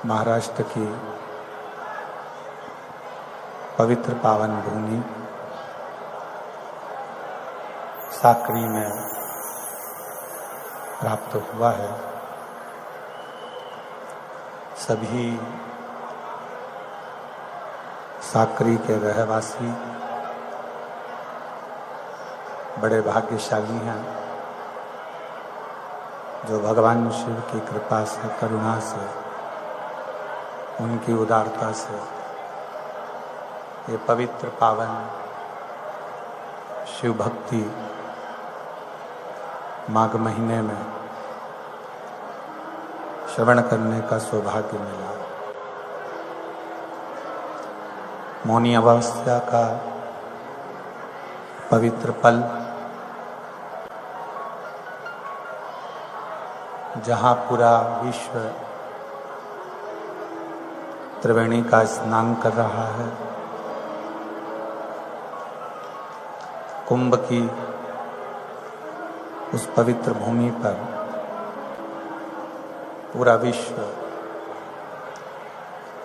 महाराष्ट्र की पवित्र पावन भूमि साकरी में प्राप्त हुआ है। सभी साकरी के रहवासी बड़े भाग्यशाली हैं जो भगवान शिव की कृपा से, करुणा से, उनकी उदारता से ये पवित्र पावन शिव भक्ति माघ महीने में श्रवण करने का सौभाग्य मिला। मौनी अमावस्या का पवित्र पल, जहाँ पूरा विश्व त्रिवेणी का स्नान कर रहा है, कुंभ की उस पवित्र भूमि पर पूरा विश्व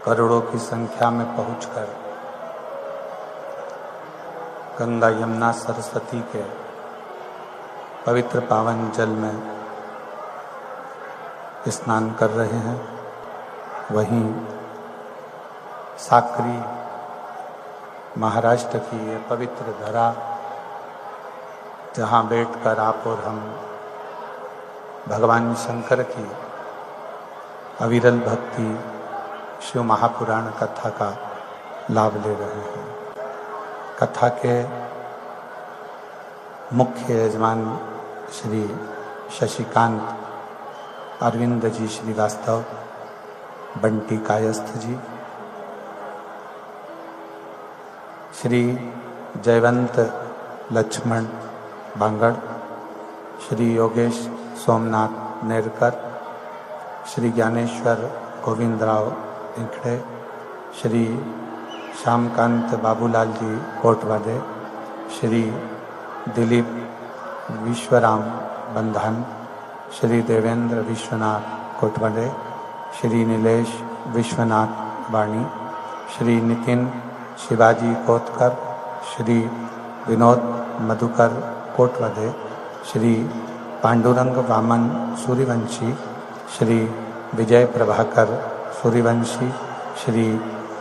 करोड़ों की संख्या में पहुंचकर गंगा, यमुना, सरस्वती के पवित्र पावन जल में स्नान कर रहे हैं। वहीं साकरी महाराष्ट्र की ये पवित्र धरा, जहाँ बैठकर आप और हम भगवान शंकर की अविरल भक्ति शिव महापुराण कथा का लाभ ले रहे हैं। कथा के मुख्य यजमान श्री शशिकांत अरविंद जी श्रीवास्तव, बंटी कायस्थ जी, श्री जयवंत लक्ष्मण बांगड़, श्री योगेश सोमनाथ नेरकर, श्री ज्ञानेश्वर गोविंदराव इंखड़े, श्री श्यामकांत बाबूलाल जी कोटवादे, श्री दिलीप विश्वराम बंधान, श्री देवेंद्र विश्वनाथ कोटवादे, श्री नीलेश विश्वनाथ वाणी, श्री नितिन शिवाजी कोतकर, श्री विनोद मधुकर कोटवादे, श्री पांडुरंग वामन सूर्यवंशी, श्री विजय प्रभाकर सूर्यवंशी, श्री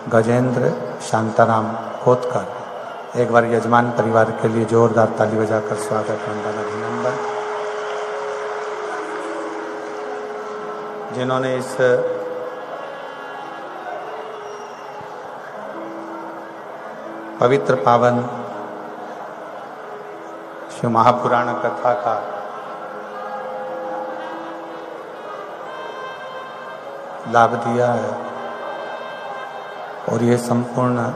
गजेंद्र शांताराम कोतकर। एक बार यजमान परिवार के लिए जोरदार ताली बजाकर स्वागत, वंदन, अभिनंदन। जिन्होंने इस पवित्र पावन शिव महापुराण कथा का लाभ दिया है और ये संपूर्ण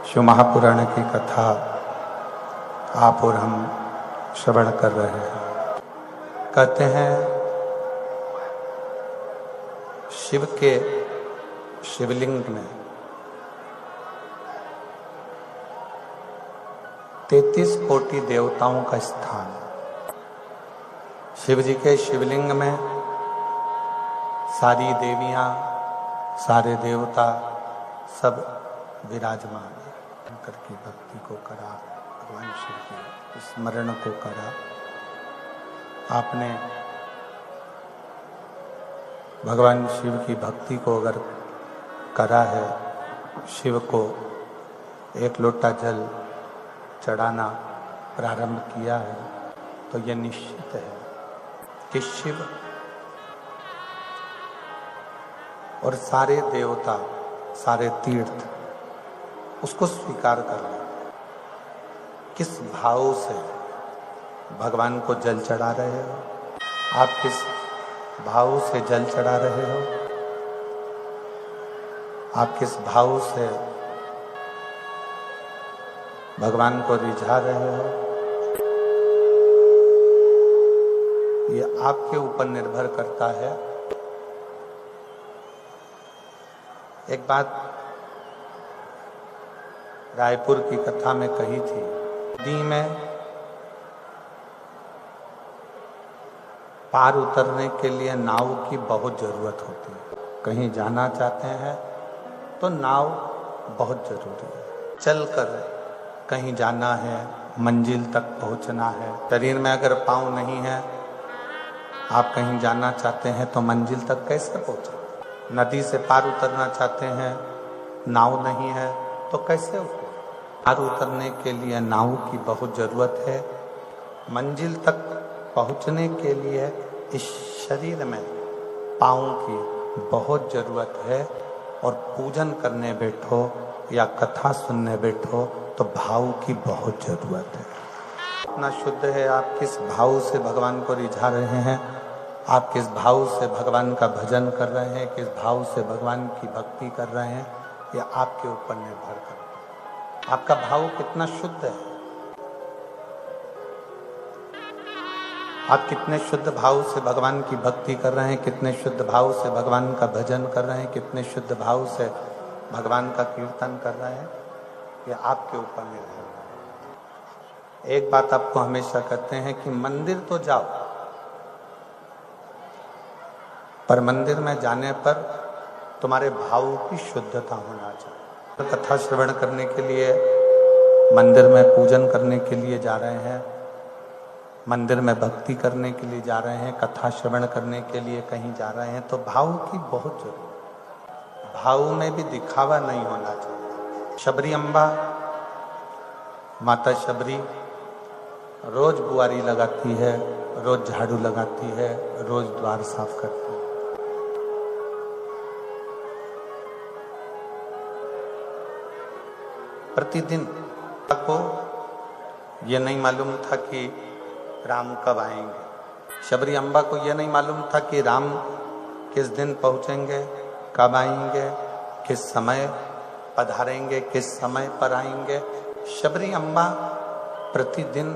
शिव महापुराण की कथा आप और हम श्रवण कर रहे हैं। कहते हैं शिव के शिवलिंग में 33 कोटि देवताओं का स्थान। शिव जी के शिवलिंग में सारी देवियां, सारे देवता सब विराजमान। शंकर की भक्ति को करा, भगवान शिव के स्मरण को करा। आपने भगवान शिव की भक्ति को अगर करा है, शिव को एक लोटा जल चढ़ाना प्रारंभ किया है, तो यह निश्चित है कि शिव और सारे देवता, सारे तीर्थ उसको स्वीकार कर रहे हैं। किस भाव से भगवान को जल चढ़ा रहे हो? आप किस भाव से जल चढ़ा रहे हो? आप किस भाव से भगवान को रिझा रहे हो? ये आपके ऊपर निर्भर करता है। एक बात रायपुर की कथा में कही थी। दी में पार उतरने के लिए नाव की बहुत जरूरत होती है। कहीं जाना चाहते हैं तो नाव बहुत जरूरी है। चलकर कहीं जाना है, मंजिल तक पहुंचना है। शरीर में अगर पाँव नहीं है, आप कहीं जाना चाहते हैं तो मंजिल तक कैसे पहुंचे? नदी से पार उतरना चाहते हैं, नाव नहीं है तो कैसे उतरे? पार उतरने के लिए नाव की बहुत जरूरत है। मंजिल तक पहुंचने के लिए इस शरीर में पाँव की बहुत जरूरत है। और पूजन करने बैठो या कथा सुनने बैठो तो भाव की बहुत जरूरत है। इतना शुद्ध है, आप किस भाव से भगवान को रिझा रहे हैं, आप किस भाव से भगवान का भजन कर रहे हैं, किस भाव से भगवान की भक्ति कर रहे हैं, यह आपके ऊपर निर्भर करता है। आपका भाव कितना शुद्ध है, आप कितने शुद्ध भाव से भगवान की भक्ति कर रहे हैं, कितने शुद्ध भाव से भगवान का भजन कर रहे हैं, कितने शुद्ध भाव से भगवान का कीर्तन कर रहे हैं, ये आपके ऊपर निर्भर है। एक बात आपको हमेशा कहते हैं कि मंदिर तो जाओ, पर मंदिर में जाने पर तुम्हारे भाव की शुद्धता होना चाहिए। कथा श्रवण करने के लिए, मंदिर में पूजन करने के लिए जा रहे हैं, मंदिर में भक्ति करने के लिए जा रहे हैं, कथा श्रवण करने के लिए कहीं जा रहे हैं, तो भाव की बहुत जरूरत है। भाव में भी दिखावा नहीं होना चाहिए। शबरी अम्बा, माता शबरी रोज बुआरी लगाती है, रोज झाड़ू लगाती है, रोज द्वार साफ करती है। प्रतिदिन को यह नहीं मालूम था कि राम कब आएंगे। शबरी अम्बा को यह नहीं मालूम था कि राम किस दिन पहुंचेंगे, कब आएंगे, किस समय पधारेंगे, किस समय पर आएंगे। शबरी अम्बा प्रतिदिन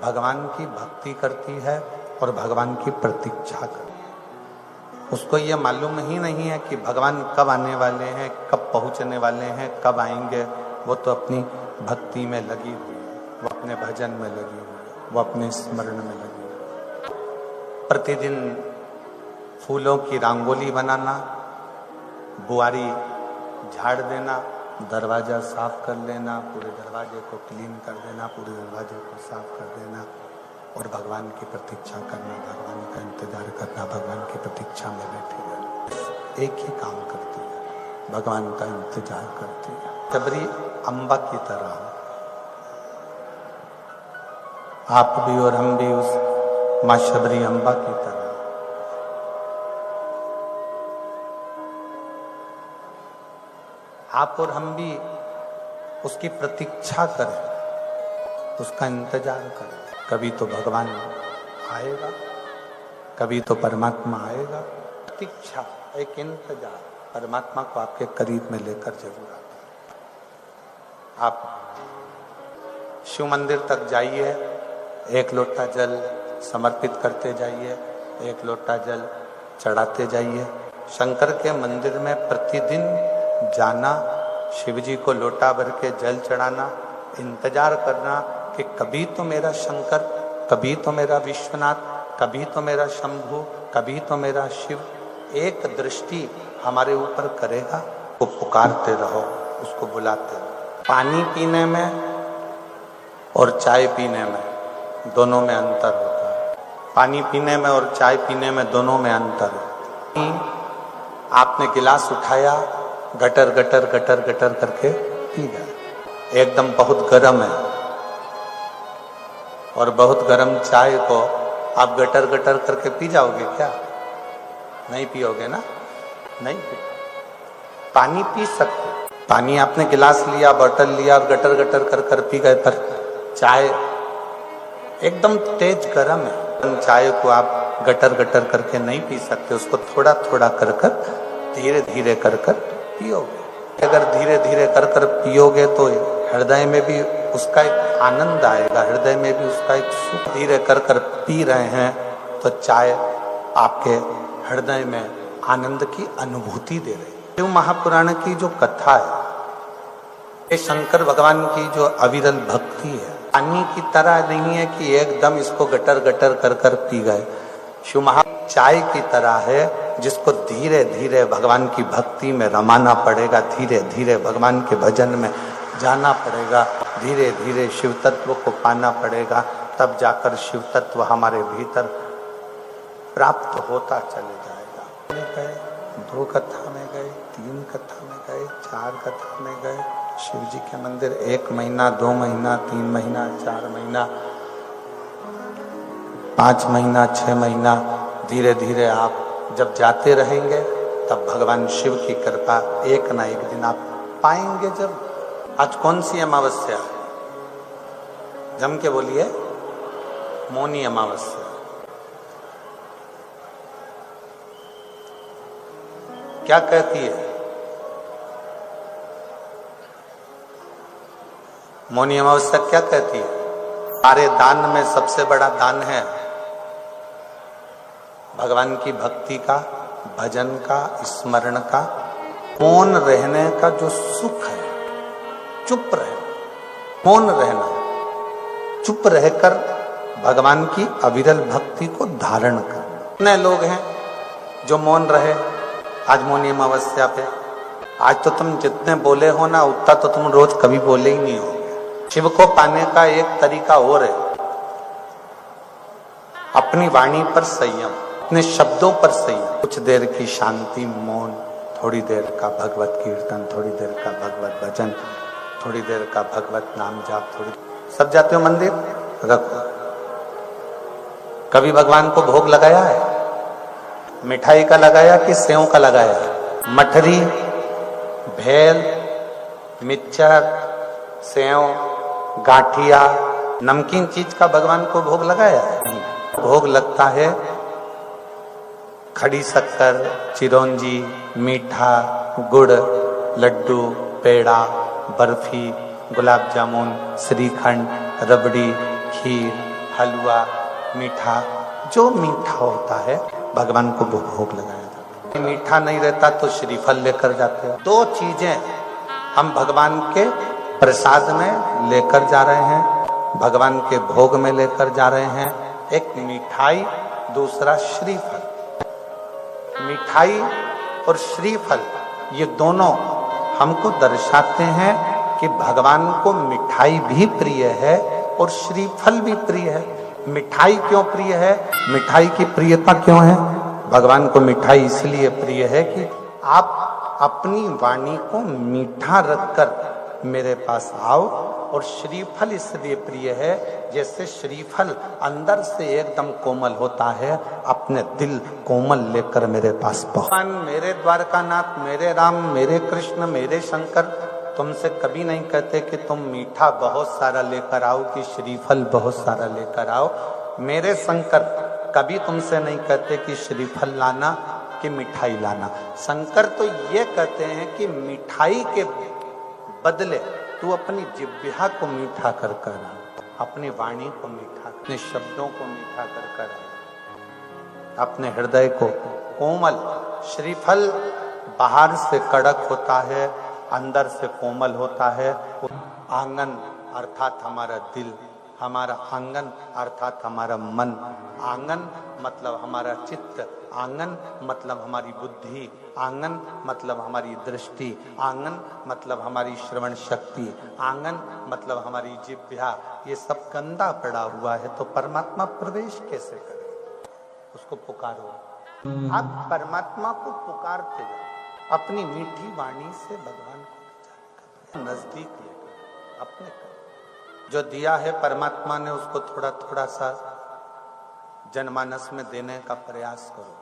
भगवान की भक्ति करती है और भगवान की प्रतीक्षा करती है। उसको यह मालूम ही नहीं है कि भगवान कब आने वाले हैं, कब पहुंचने वाले हैं, कब आएंगे। वो तो अपनी भक्ति में लगी हुई है, वो अपने भजन में लगी हुई है, वो अपने स्मरण में लगी हुई है। प्रतिदिन फूलों की रंगोली बनाना, बुआरी झाड़ देना, दरवाजा साफ कर लेना, पूरे दरवाजे को क्लीन कर देना, पूरे दरवाजे को साफ कर देना और भगवान की प्रतीक्षा करना, भगवान का इंतजार करना, भगवान की प्रतीक्षा में बैठे रहना। एक ही काम करती है, भगवान का इंतजार करती है। शबरी अम्बा की तरह आप भी और हम भी उस माँ शबरी अम्बा की तरह आप और हम भी उसकी प्रतीक्षा करें, उसका इंतजार करें। कभी तो भगवान आएगा, कभी तो परमात्मा आएगा। प्रतीक्षा, एक इंतजार, परमात्मा को आपके करीब में लेकर जरूर आता है। आप शिव मंदिर तक जाइए, एक लोटा जल समर्पित करते जाइए, एक लोटा जल चढ़ाते जाइए। शंकर के मंदिर में प्रतिदिन जाना, शिव जी को लोटा भर के जल चढ़ाना, इंतजार करना कि कभी तो मेरा शंकर, कभी तो मेरा विश्वनाथ, कभी तो मेरा शंभु, कभी तो मेरा शिव एक दृष्टि हमारे ऊपर करेगा। वो पुकारते रहो, उसको बुलाते रहो। पानी पीने में और चाय पीने में दोनों में अंतर होता है। पानी पीने में और चाय पीने में दोनों में अंतर है। आपने गिलास उठाया, गटर गटर गटर गटर करके पी गए। एकदम बहुत गर्म है और बहुत गर्म चाय को आप गटर गटर करके पी जाओगे क्या? नहीं पियोगे ना, नहीं पी। पानी पी सकते, पानी आपने गिलास लिया, बोतल लिया और गटर गटर कर कर पी गए, पर चाय एकदम तेज गर्म है। चाय को आप गटर गटर करके नहीं पी सकते, उसको थोड़ा थोड़ा कर कर, धीरे धीरे कर कर पियोगे। अगर धीरे धीरे कर कर पियोगे तो हृदय में भी उसका एक आनंद आएगा, हृदय में भी उसका एक सुख। धीरे कर कर पी रहे हैं तो चाय आपके हृदय में आनंद की अनुभूति दे रही है। शिव महापुराण की जो कथा है, ये शंकर भगवान की जो अविरल भक्ति है, पानी की तरह नहीं है कि एकदम इसको गटर गटर कर कर पी गए। शिव महा चाय की तरह है, जिसको धीरे धीरे भगवान की भक्ति में रमाना पड़ेगा, धीरे धीरे भगवान के भजन में जाना पड़ेगा, धीरे धीरे शिव तत्व को पाना पड़ेगा, तब जाकर शिव तत्व हमारे भीतर प्राप्त होता चले जाएगा। गए 2 कथा में गए, 3 कथा में गए, 4 कथा में गए, शिव जी के मंदिर 1 महीना, 2 महीना, 3 महीना, 4 महीना, 5 महीना, 6 महीना, धीरे धीरे आप जब जाते रहेंगे तब भगवान शिव की कृपा एक ना एक दिन आप पाएंगे। जब आज कौन सी अमावस्या है? जम के बोलिए, मौनी अमावस्या। क्या कहती है मौनी अमावस्या? क्या कहती है? सारे दान में सबसे बड़ा दान है भगवान की भक्ति का, भजन का, स्मरण का, मौन रहने का जो सुख है। चुप रहना, मौन रहना, चुप रहकर भगवान की अविरल भक्ति को धारण करना। कितने लोग हैं जो मौन रहे आज मौनी अमावस्या पे? आज तो तुम जितने बोले हो ना, उतना तो तुम रोज कभी बोले ही नहीं हो। शिव को पाने का एक तरीका और है, अपनी वाणी पर संयम, अपने शब्दों पर संयम। कुछ देर की शांति, मौन, थोड़ी देर का भगवत कीर्तन, थोड़ी देर का भगवत भजन, थोड़ी देर का भगवत नाम जाप। थोड़ी सब जाते हो मंदिर, रखो। कभी भगवान को भोग लगाया है? मिठाई का लगाया कि सेव का लगाया? मठरी, भेल, मिक्सचर, सेव, गाठिया, नमकीन चीज का भगवान को भोग लगाया है? नहीं। भोग लगता है खड़ी शक्कर, चिरौंजी, मीठा, गुड़, लड्डू, पेड़ा, बर्फी, गुलाब जामुन, श्रीखंड, रबड़ी, खीर, हलवा, मीठा, जो मीठा होता है भगवान को भोग लगाया जाता है। मीठा नहीं रहता तो श्रीफल लेकर जाते हो। 2 चीजें हम भगवान के प्रसाद में लेकर जा रहे हैं, भगवान के भोग में लेकर जा रहे हैं। एक मिठाई, दूसरा श्रीफल। मिठाई और श्रीफल ये दोनों हमको दर्शाते हैं कि भगवान को मिठाई भी प्रिय है और श्रीफल भी प्रिय है। मिठाई क्यों प्रिय है? मिठाई की प्रियता क्यों है? भगवान को मिठाई इसलिए प्रिय है कि आप अपनी वाणी को मीठा रखकर मेरे पास आओ, और श्रीफल इसलिए प्रिय है जैसे श्रीफल अंदर से एकदम कोमल होता है, अपने दिल कोमल लेकर मेरे पास भगवान मेरे द्वारकानाथ, मेरे राम, मेरे कृष्ण, मेरे शंकर तुमसे कभी नहीं कहते कि तुम मीठा बहुत सारा लेकर आओ कि श्रीफल बहुत सारा लेकर आओ। मेरे शंकर कभी तुमसे नहीं कहते कि श्रीफल लाना कि मिठाई लाना। शंकर तो ये कहते हैं कि मिठाई के बदले तू अपनी जिह्वा को मीठा कर कर, अपनी वाणी को मीठा, अपने शब्दों को मीठा कर कर, अपने हृदय को कोमल। श्रीफल बाहर से कड़क होता है, अंदर से कोमल होता है। आंगन अर्थात हमारा दिल, हमारा आंगन अर्थात हमारा मन। आंगन मतलब हमारा चित्त, आंगन मतलब हमारी बुद्धि, आंगन मतलब हमारी दृष्टि, आंगन मतलब हमारी श्रवण शक्ति, आंगन मतलब हमारी जिह्वा। ये सब गंदा पड़ा हुआ है तो परमात्मा प्रवेश कैसे करे? उसको पुकारो। आप परमात्मा को पुकारते जाओ, अपनी मीठी वाणी से भगवान को नजदीक लेकर अपने जो दिया है परमात्मा ने उसको थोड़ा थोड़ा सा जनमानस में देने का प्रयास करो।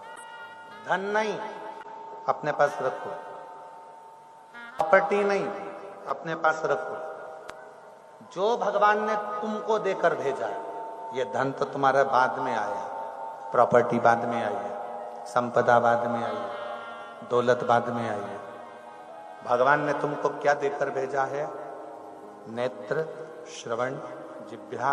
धन नहीं अपने पास रखो, प्रॉपर्टी नहीं अपने पास रखो। जो भगवान ने तुमको देकर भेजा है, ये धन तो तुम्हारा बाद में आया, प्रॉपर्टी बाद में आई है, संपदा बाद में आई है, दौलत बाद में आई है। भगवान ने तुमको क्या देकर भेजा है? नेत्र, श्रवण, जिह्वा,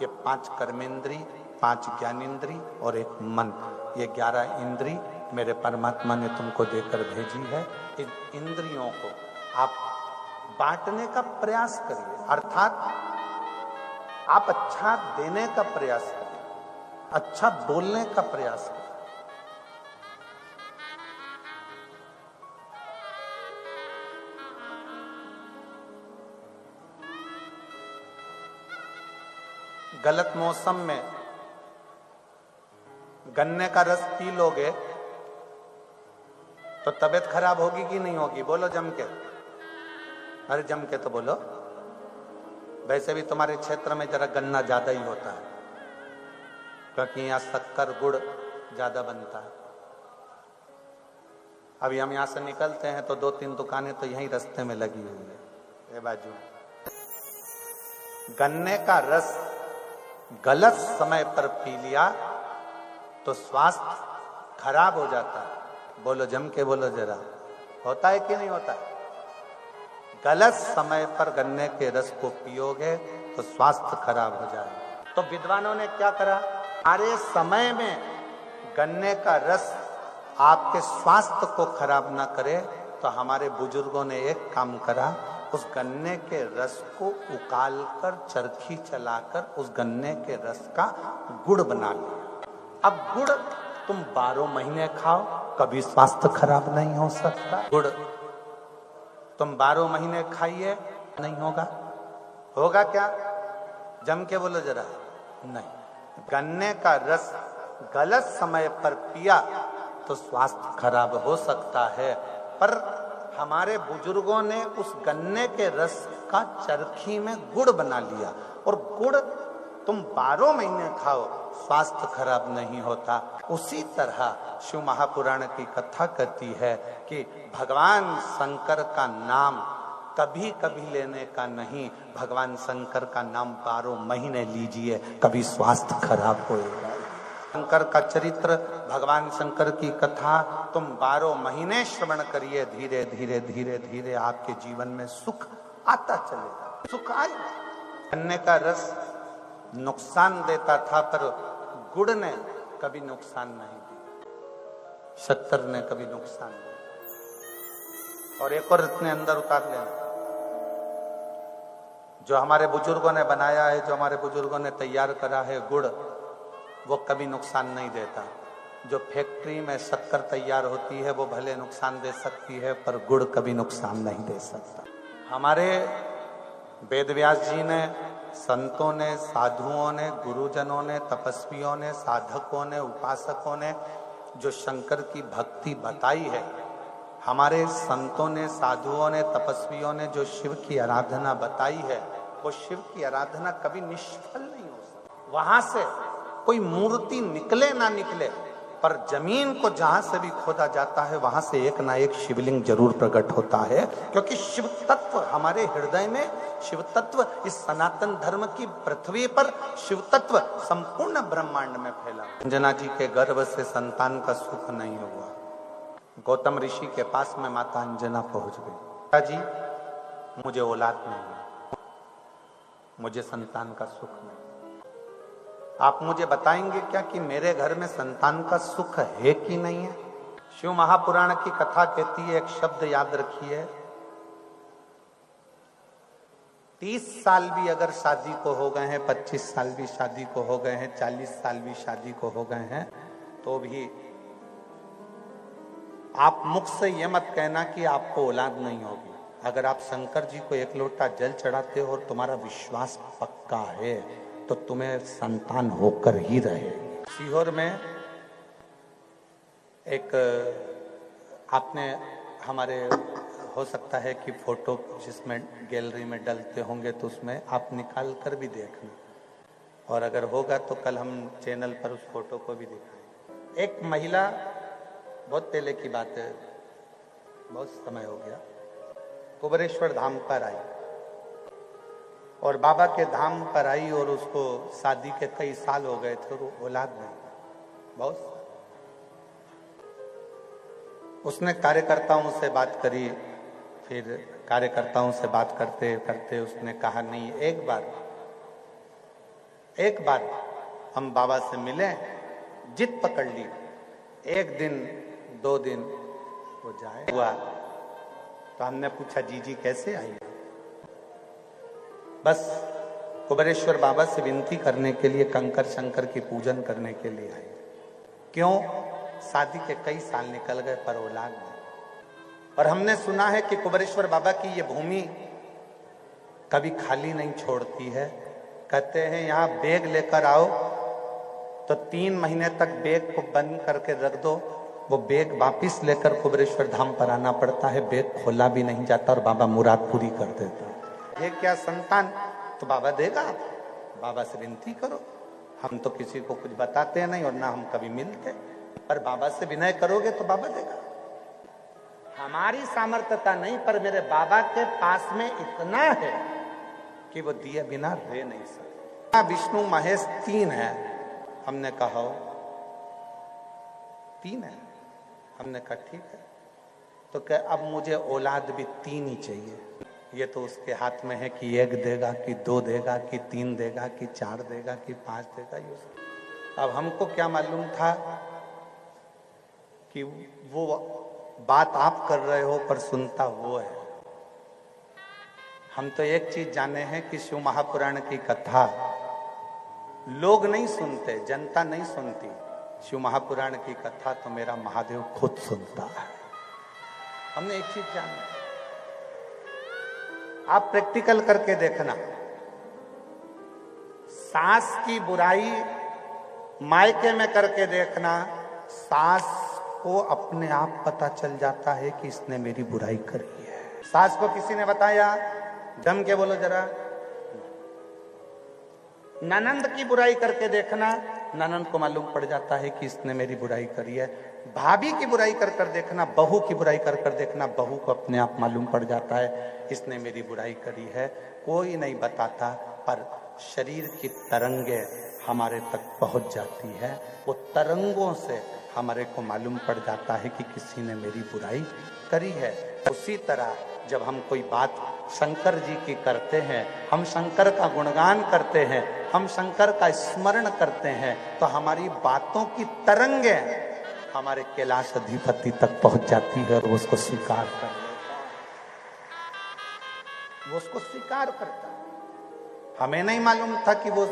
ये 5 कर्मेंद्री, 5 ज्ञानेंद्री और एक मन। ये 11 इंद्री मेरे परमात्मा ने तुमको देकर भेजी है। इन इंद्रियों को आप बांटने का प्रयास करिए, अर्थात आप अच्छा देने का प्रयास करिए। अच्छा बोलने का प्रयास करें। गलत मौसम में गन्ने का रस पी लोगे तो तबीयत खराब होगी कि नहीं होगी? बोलो जम के, अरे जम के तो बोलो। वैसे भी तुम्हारे क्षेत्र में जरा गन्ना ज्यादा ही होता है, क्योंकि यहाँ शक्कर गुड़ ज्यादा बनता है। अभी हम यहाँ से निकलते हैं तो 2-3 दुकानें तो यहीं रास्ते में लगी हुई है, ये बाजू। गन्ने का रस गलत समय पर पी लिया तो स्वास्थ्य खराब हो जाता है। बोलो जम के बोलो जरा, होता है कि नहीं होता है? गलत समय पर गन्ने के रस को पियोगे तो स्वास्थ्य खराब हो जाएगा। तो विद्वानों ने क्या करा? अरे समय में गन्ने का रस आपके स्वास्थ्य को खराब ना करे तो हमारे बुजुर्गों ने एक काम करा, उस गन्ने के रस को उकालकर चरखी चलाकर उस गन्ने के रस का गुड़ बना लिया। अब गुड़ तुम 12 महीने खाओ, कभी स्वास्थ्य खराब नहीं हो सकता। गुड़ तुम 12 महीने खाइए, नहीं होगा। होगा क्या? जम के बोलो जरा। नहीं, गन्ने का रस गलत समय पर पिया तो स्वास्थ्य खराब हो सकता है, पर हमारे बुजुर्गों ने उस गन्ने के रस का चरखी में गुड़ बना लिया, और गुड़ तुम 12 महीने खाओ, स्वास्थ्य खराब नहीं होता। उसी तरह शिव महापुराण की कथा कहती है कि भगवान शंकर का नाम कभी कभी लेने का नहीं, भगवान शंकर का नाम 12 महीने लीजिए, कभी स्वास्थ्य खराब होएगा। शंकर का चरित्र, भगवान शंकर की कथा तुम 12 महीने श्रवण करिए, धीरे धीरे धीरे धीरे आपके जीवन में सुख आता चलेगा। सुख आएगा। गन्ने का रस नुकसान देता था, पर गुड़ ने कभी नुकसान नहीं दिया, शक्कर ने कभी नुकसान नहीं। और एक और इतने अंदर उतार लेना, जो हमारे बुजुर्गों ने बनाया है, जो हमारे बुजुर्गों ने तैयार करा है गुड़, वो कभी नुकसान नहीं देता। जो फैक्ट्री में शक्कर तैयार होती है वो भले नुकसान दे सकती है, पर गुड़ कभी नुकसान नहीं दे सकता। हमारे वेदव्यास जी ने, संतों ने, साधुओं ने, गुरुजनों ने, तपस्वियों ने, साधकों ने, उपासकों ने जो शंकर की भक्ति बताई है, हमारे संतों ने, साधुओं ने, तपस्वियों ने जो शिव की आराधना बताई है, वो शिव की आराधना कभी निष्फल नहीं हो सकती। वहां से कोई मूर्ति निकले ना निकले, पर जमीन को जहां से भी खोदा जाता है वहां से एक ना एक शिवलिंग जरूर प्रकट होता है, क्योंकि शिव तत्व हमारे हृदय में, शिव तत्व इस सनातन धर्म की पृथ्वी पर, शिव तत्व संपूर्ण ब्रह्मांड में फैला। अंजना जी के गर्भ से संतान का सुख नहीं हुआ। गौतम ऋषि के पास में माता अंजना पहुंच गई, पिताजी मुझे औलाद नहीं है, मुझे संतान का सुख नहीं। आप मुझे बताएंगे क्या कि मेरे घर में संतान का सुख है कि नहीं है? शिव महापुराण की कथा कहती है, एक शब्द याद रखिए, 30 साल भी अगर शादी को हो गए हैं, 25 साल भी शादी को हो गए हैं, 40 साल भी शादी को हो गए हैं, तो भी आप मुख से ये मत कहना कि आपको औलाद नहीं होगी। अगर आप शंकर जी को एक लोटा जल चढ़ाते हो और तुम्हारा विश्वास पक्का है तो तुम्हें संतान होकर ही रहे। सीहोर में एक, आपने हमारे हो सकता है कि फोटो जिसमें गैलरी में डलते होंगे तो उसमें आप निकाल कर भी देखना, और अगर होगा तो कल हम चैनल पर उस फोटो को भी दिखाएं। एक महिला, बहुत पहले की बात है, बहुत समय हो गया, कुबेरेश्वर धाम पर आई और बाबा के धाम पर आई, और उसको शादी के कई साल हो गए थे और औलाद नहीं, बहुत। उसने कार्यकर्ताओं से बात करी, फिर कार्यकर्ताओं से बात करते करते उसने कहा नहीं, एक बार हम बाबा से मिले, जिद पकड़ ली, 1 दिन 2 दिन वो जाए हुआ। तो हमने पूछा जीजी कैसे आई? बस कुबेरेश्वर बाबा से विनती करने के लिए, कंकर शंकर की पूजन करने के लिए आए। क्यों? शादी के कई साल निकल गए पर औलाद नहीं। और हमने सुना है कि कुबेरेश्वर बाबा की ये भूमि कभी खाली नहीं छोड़ती है। कहते हैं यहाँ बैग लेकर आओ तो 3 महीने तक बैग को बंद करके रख दो, वो बैग वापिस लेकर कुबेरेश्वर धाम पर आना पड़ता है। बैग खोला भी नहीं जाता और बाबा मुराद पूरी कर देता है। क्या संतान तो बाबा देगा, बाबा से विनती करो। हम तो किसी को कुछ बताते नहीं और ना हम कभी मिलते, पर बाबा से विनय करोगे तो बाबा देगा। हमारी सामर्थ्यता नहीं, पर मेरे बाबा के पास में इतना है कि वो दिए बिना रह नहीं सकता। विष्णु महेश 3 है, हमने कहा 3 है। हमने कहा ठीक है, तो कह अब मुझे औलाद भी 3 ही चाहिए। ये तो उसके हाथ में है कि 1 देगा कि 2 देगा कि 3 देगा कि 4 देगा कि 5 देगा। ये अब हमको क्या मालूम था कि वो बात आप कर रहे हो पर सुनता वो है। हम तो एक चीज जाने हैं कि शिव महापुराण की कथा लोग नहीं सुनते, जनता नहीं सुनती। शिव महापुराण की कथा तो मेरा महादेव खुद सुनता है। हमने एक चीज जाना, आप प्रैक्टिकल करके देखना। सास की बुराई मायके में करके देखना, सास को अपने आप पता चल जाता है कि इसने मेरी बुराई करी है। सास को किसी ने बताया, दम के बोलो जरा। ननंद की बुराई करके देखना, ननंद को मालूम पड़ जाता है कि इसने मेरी बुराई करी है। भाभी की बुराई कर कर देखना, बहू की बुराई कर कर देखना, बहू को अपने आप मालूम पड़ जाता है इसने मेरी बुराई करी है। कोई नहीं बताता, पर शरीर की तरंगे हमारे तक पहुंच जाती है। वो तरंगों से हमारे को मालूम पड़ जाता है कि किसी ने मेरी बुराई करी है। उसी तरह जब हम कोई बात शंकर जी की करते हैं, हम शंकर का गुणगान करते हैं, हम शंकर का स्मरण करते हैं, तो हमारी बातों की तरंगे हमारे कैलाश अधिपति तक पहुंच जाती है और वो उसको स्वीकार कर लेता है। वो उसको स्वीकार करता है। हमें नहीं मालूम था कि वो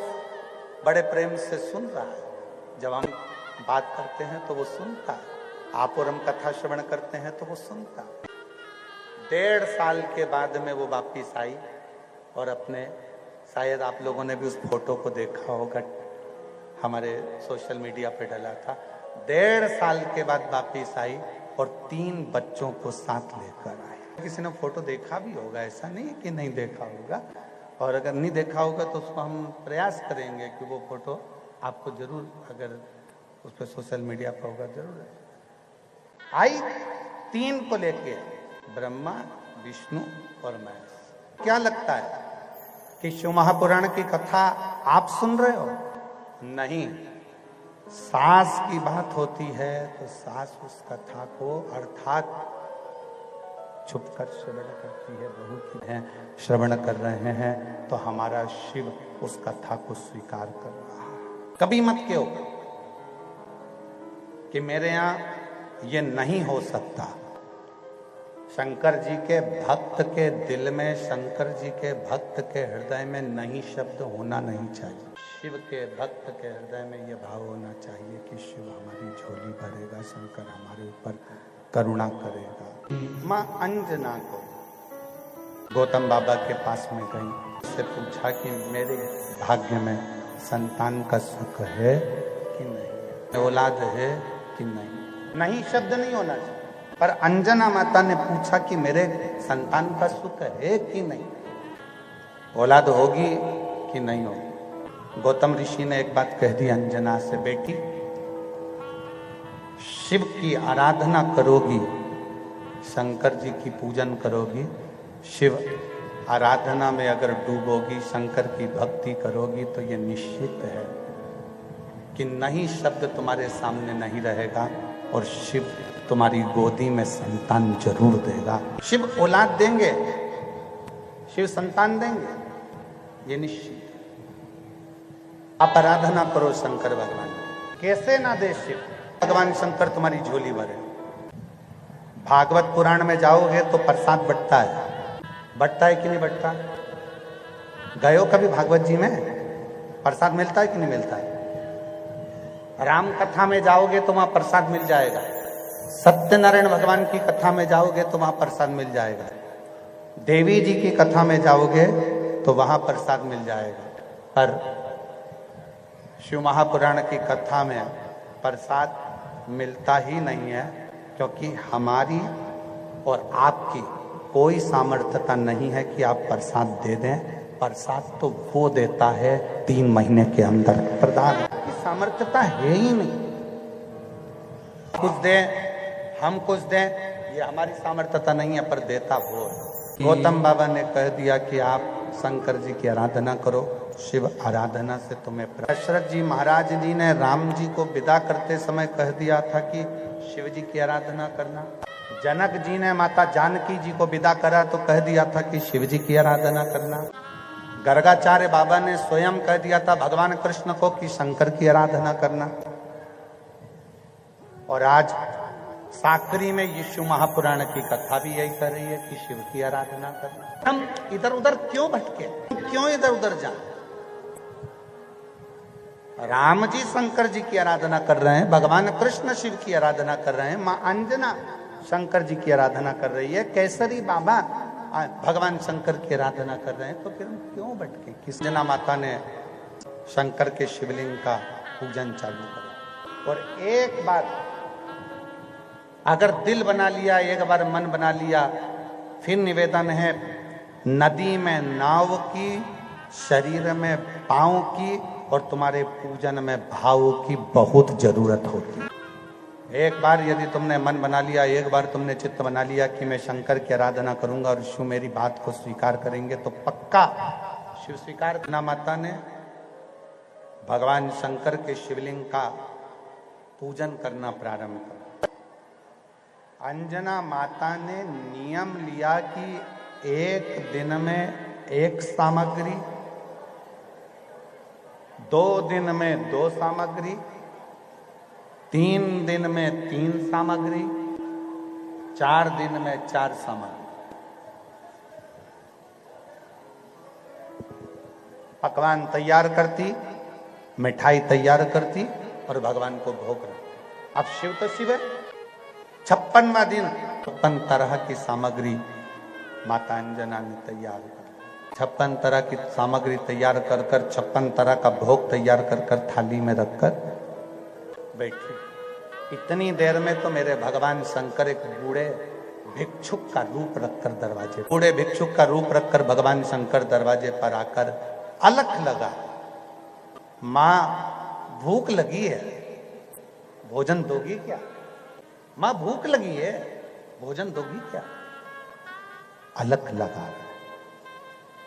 बड़े प्रेम से सुन रहा है। जब हम बात करते हैं तो वो सुनता है, आप और हम कथा श्रवण करते हैं तो वो सुनता है। 1.5 साल के बाद में वो वापिस आई और अपने, शायद आप लोगों ने भी उस फोटो को देखा होगा, हमारे सोशल मीडिया पे डला था। 1.5 साल के बाद वापिस आई और 3 बच्चों को साथ लेकर आई। किसी ने फोटो देखा भी होगा, ऐसा नहीं है कि नहीं देखा होगा। और अगर नहीं देखा होगा तो उसको हम प्रयास करेंगे कि वो फोटो आपको जरूर, अगर उस पर सोशल मीडिया पर होगा जरूर। आई 3 को लेके, ब्रह्मा, विष्णु और महेश। क्या लगता है कि शिव महापुराण की कथा आप सुन रहे हो? नहीं, सास की बात होती है तो सास उस कथा को अर्थात छुप कर श्रवण करती है। बहू की है श्रवण कर रहे हैं तो हमारा शिव उस कथा को स्वीकार कर रहा है। कभी मत कहो कि मेरे यहाँ ये नहीं हो सकता। शंकर जी के भक्त के दिल में, शंकर जी के भक्त के हृदय में नहीं शब्द होना नहीं चाहिए। शिव के भक्त के हृदय में ये भाव होना चाहिए कि शिव हमारी झोली भरेगा, शंकर हमारे ऊपर करुणा करेगा। माँ अंजना को गौतम बाबा के पास में गई, उससे पूछा कि मेरे भाग्य में संतान का सुख है कि नहीं, औलाद है कि नहीं। नहीं शब्द नहीं होना चाहिए, पर अंजना माता ने पूछा कि मेरे संतान का सुख है कि नहीं, औलाद होगी कि नहीं होगी। गौतम ऋषि ने एक बात कह दी अंजना से, बेटी शिव की आराधना करोगी, शंकर जी की पूजन करोगी, शिव आराधना में अगर डूबोगी, शंकर की भक्ति करोगी, तो ये निश्चित है कि नहीं शब्द तुम्हारे सामने नहीं रहेगा और शिव तुम्हारी गोदी में संतान जरूर देगा। शिव औलाद देंगे, शिव संतान देंगे, ये निश्चित। आप आराधना करो शंकर भगवान की। कैसे ना दे शिव, भगवान शंकर तुम्हारी झोली भरे। भागवत पुराण में जाओगे तो प्रसाद बंटता है कि नहीं बंटता? गए हो कभी भागवत जी में? प्रसाद मिलता है कि नहीं मिलता है? राम कथा में जाओगे तो वहां प्रसाद मिल जाएगा, सत्यनारायण भगवान की कथा में जाओगे तो वहां प्रसाद मिल जाएगा, देवी जी की कथा में जाओगे तो वहां प्रसाद मिल जाएगा। पर शिव महापुराण की कथा में प्रसाद मिलता ही नहीं है, क्योंकि हमारी और आपकी कोई सामर्थ्यता नहीं है कि आप प्रसाद दे दें। प्रसाद तो वो देता है 3 महीने के अंदर, प्रदान की सामर्थ्यता है ही नहीं। कुछ दें, हम कुछ दें, ये हमारी सामर्थ्यता नहीं है, पर देता वो है। गौतम बाबा ने कह दिया कि आप शंकर जी की आराधना करो, शिव आराधना से तुम्हें। दशरथ जी महाराज जी ने राम जी को विदा करते समय कह दिया था कि शिव जी की आराधना करना। जनक जी ने माता जानकी जी को विदा करा तो कह दिया था कि शिव जी की आराधना करना। गर्गाचार्य बाबा ने स्वयं कह दिया था भगवान कृष्ण को कि शंकर की आराधना करना। और आज साकरी में यीशु महापुराण की कथा भी यही कर रही है कि शिव की आराधना करना। हम इधर उधर क्यों भटके, क्यों इधर उधर जाए? राम जी शंकर जी की आराधना कर रहे हैं, भगवान कृष्ण शिव की आराधना कर रहे हैं, मां अंजना शंकर जी की आराधना कर रही है, केसरी बाबा भगवान शंकर की आराधना कर रहे हैं, तो फिर हम क्यों भटके? किस जना माता ने शंकर के शिवलिंग का पूजन चालू करा। और एक बार अगर दिल बना लिया, एक बार मन बना लिया, फिर निवेदन है नदी में नाव की, शरीर में पांव की, और तुम्हारे पूजन में भाव की बहुत जरूरत होती है। एक बार यदि तुमने मन बना लिया, एक बार तुमने चित्त बना लिया कि मैं शंकर की आराधना करूंगा और शिव मेरी बात को स्वीकार करेंगे, तो पक्का शिव स्वीकार करना। माता ने भगवान शंकर के शिवलिंग का पूजन करना प्रारंभ किया। अंजना माता ने नियम लिया कि एक दिन में एक सामग्री, 2 दिन में 2 सामग्री, 3 दिन में 3 सामग्री, 4 दिन में 4 सामग्री। पकवान तैयार करती, मिठाई तैयार करती और भगवान को भोग रखती। अब शिव तो शिव है। 56वां दिन 56 तरह की सामग्री माता अंजना ने तैयार कर, 56 तरह की सामग्री तैयार कर 56 तरह का भोग तैयार कर थाली में रखकर बैठी। इतनी देर में तो मेरे भगवान शंकर एक बूढ़े भिक्षुक का रूप रखकर दरवाजे, बूढ़े भिक्षुक का रूप रखकर भगवान शंकर दरवाजे पर आकर अलख लगा, मां भूख लगी है, भोजन दोगी क्या? मां भूख लगी है, भोजन दोगी क्या? अलख लगा।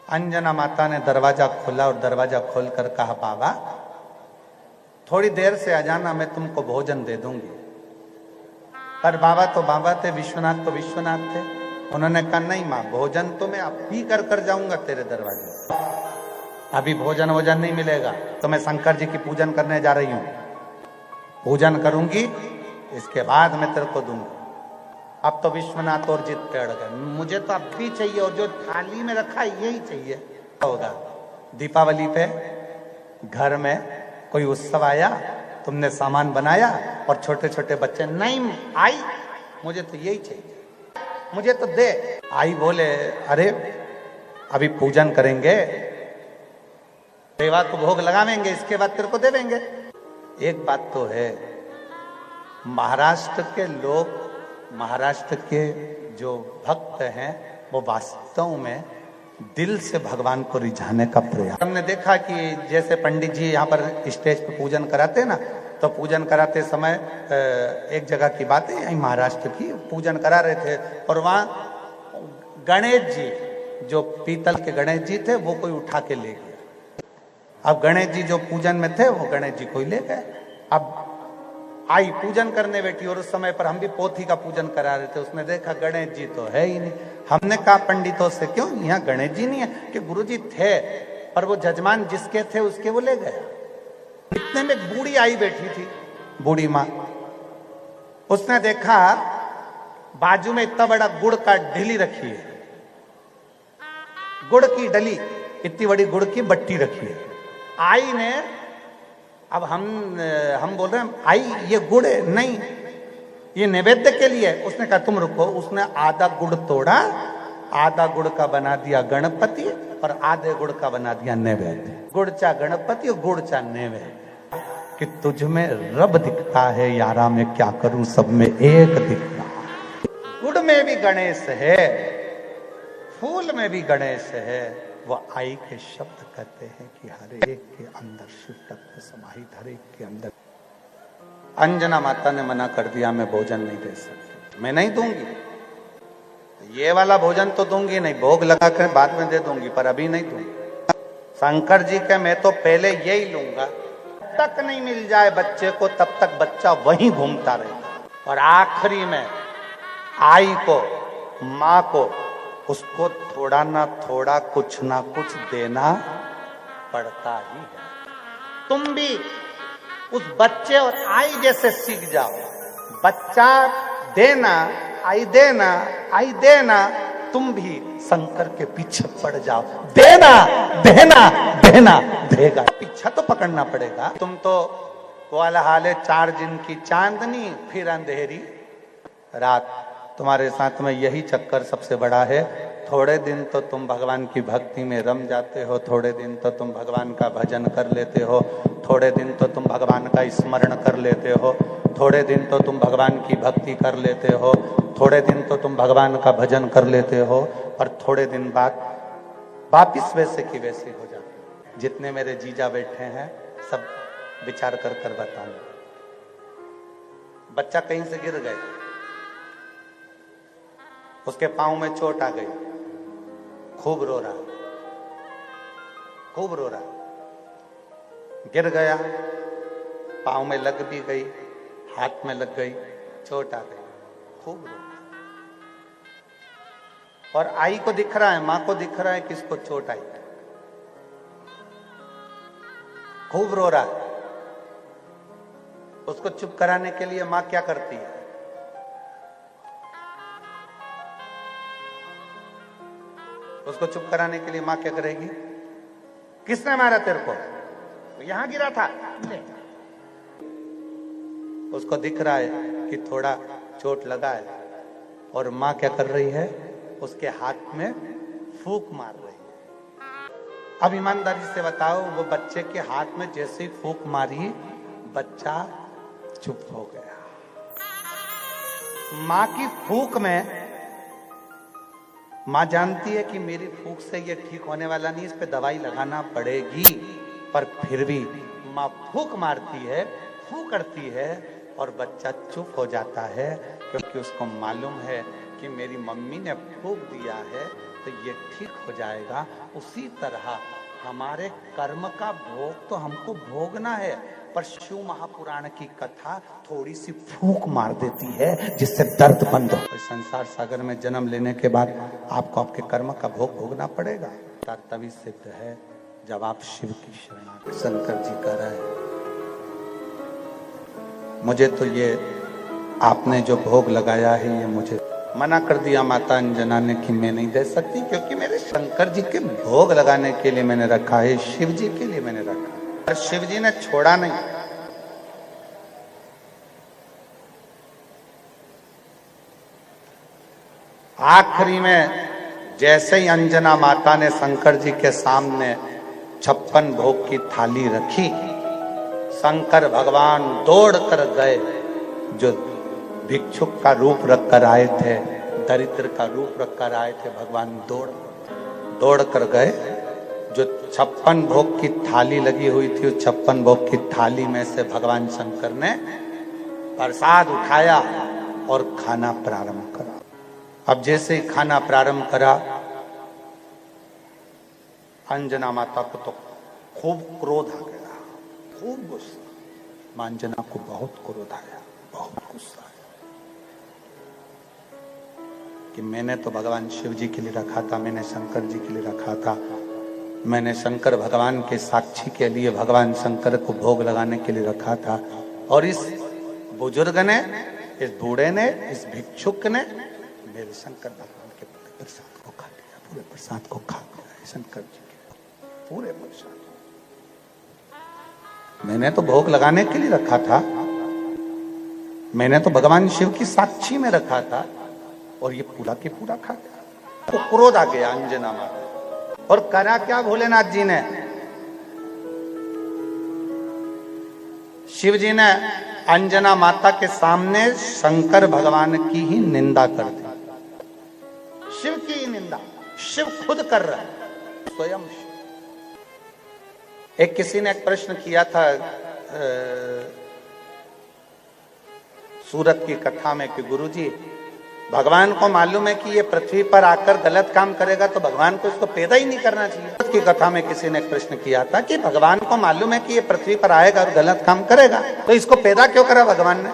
अंजना माता ने दरवाजा खोला और दरवाजा खोलकर कहा, बाबा थोड़ी देर से आ जाना, मैं तुमको भोजन दे दूंगी। पर बाबा तो बाबा थे, विश्वनाथ तो विश्वनाथ थे। उन्होंने कहा, नहीं मां, भोजन तो मैं अब भी कर जाऊंगा तेरे दरवाजे, अभी भोजन वोजन नहीं मिलेगा, तो मैं शंकर जी की पूजन करने जा रही हूं, पूजन करूंगी, इसके बाद मैं तेरे को दूंगी। अब तो विश्वनाथ और जिद पे अड़ गए, मुझे तो अब भी चाहिए, और जो थाली में रखा है यही चाहिए। होगा दीपावली पे घर में कोई उत्सव आया, तुमने सामान बनाया और छोटे छोटे बच्चे, नहीं आई मुझे तो यही चाहिए, मुझे तो दे। आई बोले, अरे अभी पूजन करेंगे, देवा को भोग लगावेंगे, इसके बाद तेरे को दे देंगे। एक बात तो है, महाराष्ट्र के लोग, महाराष्ट्र के जो भक्त हैं, वो वास्तव में दिल से भगवान को रिझाने का प्रयास। हमने देखा कि जैसे पंडित जी यहाँ पर स्टेज पे पूजन कराते हैं ना, तो पूजन कराते समय एक जगह की बात है, यही महाराष्ट्र की, पूजन करा रहे थे और वहाँ गणेश जी, जो पीतल के गणेश जी थे, वो कोई उठा के ले गया। अब गणेश जी जो पूजन में थे, वो गणेश जी को ही ले गए। अब आई पूजन करने बैठी, और उस समय पर हम भी पोथी का पूजन करा रहे थे, उसने देखा गणेश जी तो है ही नहीं। हमने कहा पंडितों से, क्यों यहाँ गणेश जी नहीं है? कि गुरु जी थे, पर वो जजमान जिसके थे उसके वो ले गया। इतने में बूढ़ी आई बैठी थी, बूढ़ी माँ, उसने देखा बाजू में इतना बड़ा गुड़ का ढिली रखी है, गुड़ की डली, इतनी बड़ी गुड़ की बट्टी रखी है। आई ने, अब हम बोल रहे हैं आई ये गुड़ है, नहीं ये नैवेद्य के लिए है। उसने कहा तुम रुको, उसने आधा गुड़ तोड़ा, आधा गुड़ का बना दिया गणपति और आधे गुड़ का बना दिया नैवेद्य। गुड़ चा गणपति और गुड़ चा नैवेद्य। कि तुझ में रब दिखता है यारा, मैं क्या करूं सब में एक दिखता। गुड़ में भी गणेश है, फूल में भी गणेश है। वो आई के शब्द कहते हैं कि हर एक के अंदर शिव तत्व समाहित, हर एक के अंदर। अंजना माता ने मना कर दिया, मैं भोजन नहीं दे सकती, मैं नहीं दूंगी। ये वाला भोजन तो दूंगी नहीं, भोग लगा कर बाद में दे दूंगी, पर अभी नहीं दूंगी। शंकर जी के मैं तो पहले यही लूंगा। तब तक नहीं मिल जाए बच्चे को, तब तक बच्चा वहीं घूमता रहेगा। और आखिरी में आई को, माँ को, उसको थोड़ा ना थोड़ा कुछ ना कुछ देना पड़ता ही है। तुम भी उस बच्चे और आई जैसे सीख जाओ। बच्चा देना, आई देना, आई देना, तुम भी शंकर के पीछे पड़ जाओ। देना देना देना, देगा। पीछा तो पकड़ना पड़ेगा। तुम तो वो वाला हाल है, 4 दिन की चांदनी फिर अंधेरी रात। तुम्हारे साथ में यही चक्कर सबसे बड़ा है। थोड़े दिन तो तुम भगवान की भक्ति में रम जाते हो, थोड़े दिन तो तुम भगवान का भजन कर लेते हो, थोड़े दिन तो तुम भगवान का स्मरण कर लेते हो, थोड़े दिन तो तुम भगवान की भक्ति कर लेते हो, थोड़े दिन तो तुम भगवान का भजन कर लेते हो, और थोड़े दिन बाद वापिस वैसे की वैसे हो जाते। जितने मेरे जीजा बैठे हैं सब विचार कर कर बताऊं। बच्चा कहीं से गिर गए, उसके पांव में चोट आ गई, खूब रो रहा, खूब रो रहा। गिर गया, पांव में लग भी गई, हाथ में लग गई, चोट आ गई, खूब रो रहा। और आई को दिख रहा है, मां को दिख रहा है कि इसको चोट आई, खूब रो रहा है। उसको चुप कराने के लिए मां क्या करती है? उसको चुप कराने के लिए मां क्या करेगी? किसने मारा तेरे को? यहां गिरा था। उसको दिख रहा है कि थोड़ा चोट लगा है, और मां क्या कर रही है? उसके हाथ में फूंक मार रही है। अब ईमानदारी से बताओ, वो बच्चे के हाथ में जैसे ही फूंक मारी, बच्चा चुप हो गया। मां की फूंक में, मां जानती है कि मेरी फूंक से ये ठीक होने वाला नहीं, इस पे दवाई लगाना पड़ेगी, पर फिर भी मां फूंक मारती है, फूंक करती है, और बच्चा चुप हो जाता है, क्योंकि उसको मालूम है कि मेरी मम्मी ने फूंक दिया है तो ये ठीक हो जाएगा। उसी तरह हमारे कर्म का भोग तो हमको भोगना है, पर शिव महापुराण की कथा थोड़ी सी फूंक मार देती है, जिससे दर्द बंद हो। संसार सागर में जन्म लेने के बाद आपको आपके कर्म का भोग भोगना पड़ेगा। तभी सिद्ध है जब आप शिव की शरण। शंकर जी कह रहे हैं, मुझे तो ये आपने जो भोग लगाया है, ये मुझे मना कर दिया माता अंजना ने कि मैं नहीं दे सकती, क्योंकि मेरे शंकर जी के भोग लगाने के लिए मैंने रखा है, शिव जी के लिए मैंने रखा है। और शिव जी ने छोड़ा नहीं। आखिरी में जैसे ही अंजना माता ने शंकर जी के सामने 56 भोग की थाली रखी, शंकर भगवान दौड़ कर गए। जो भिक्षुक का रूप रख कर आए थे, दरिद्र का रूप रख कर आए थे, भगवान दौड़ कर गए। जो 56 भोग की थाली लगी हुई थी, उस 56 भोग की थाली में से भगवान शंकर ने प्रसाद उठाया और खाना प्रारंभ करा। अब जैसे ही खाना प्रारंभ करा, अंजना माता को तो खूब क्रोध आ गया, खूब गुस्सा। मां अंजना को बहुत क्रोध आया, बहुत गुस्सा आया कि मैंने तो भगवान शिव जी के लिए रखा था, मैंने शंकर जी के लिए रखा था, मैंने शंकर भगवान के साक्षी के लिए भगवान शंकर को भोग लगाने के लिए रखा था, और इस बुजुर्ग ने, इस बूढ़े ने, इस भिक्षुक ने मेरे शंकर भगवान के पूरे प्रसाद को खा लिया, पूरे प्रसाद को खा लिया शंकर जी के। पूरे परेशान। मैंने तो भोग लगाने के लिए रखा था, मैंने तो भगवान शिव की साक्षी में रखा था, और ये पूरा के पूरा खा गया। तो क्रोध आ गया अंजना माता। और करा क्या भोलेनाथ जी ने? शिव जी ने अंजना माता के सामने शंकर भगवान की ही निंदा कर दी। शिव की ही निंदा शिव खुद कर रहा है, स्वयं। एक किसी ने एक प्रश्न किया था सूरत की कथा में कि गुरुजी, भगवान को मालूम है कि ये पृथ्वी पर आकर गलत काम करेगा, तो भगवान को इसको पैदा ही नहीं करना चाहिए। सूरत की कथा में किसी ने एक प्रश्न किया था कि भगवान को मालूम है कि ये पृथ्वी पर आएगा और गलत काम करेगा, तो इसको पैदा क्यों करा भगवान ने?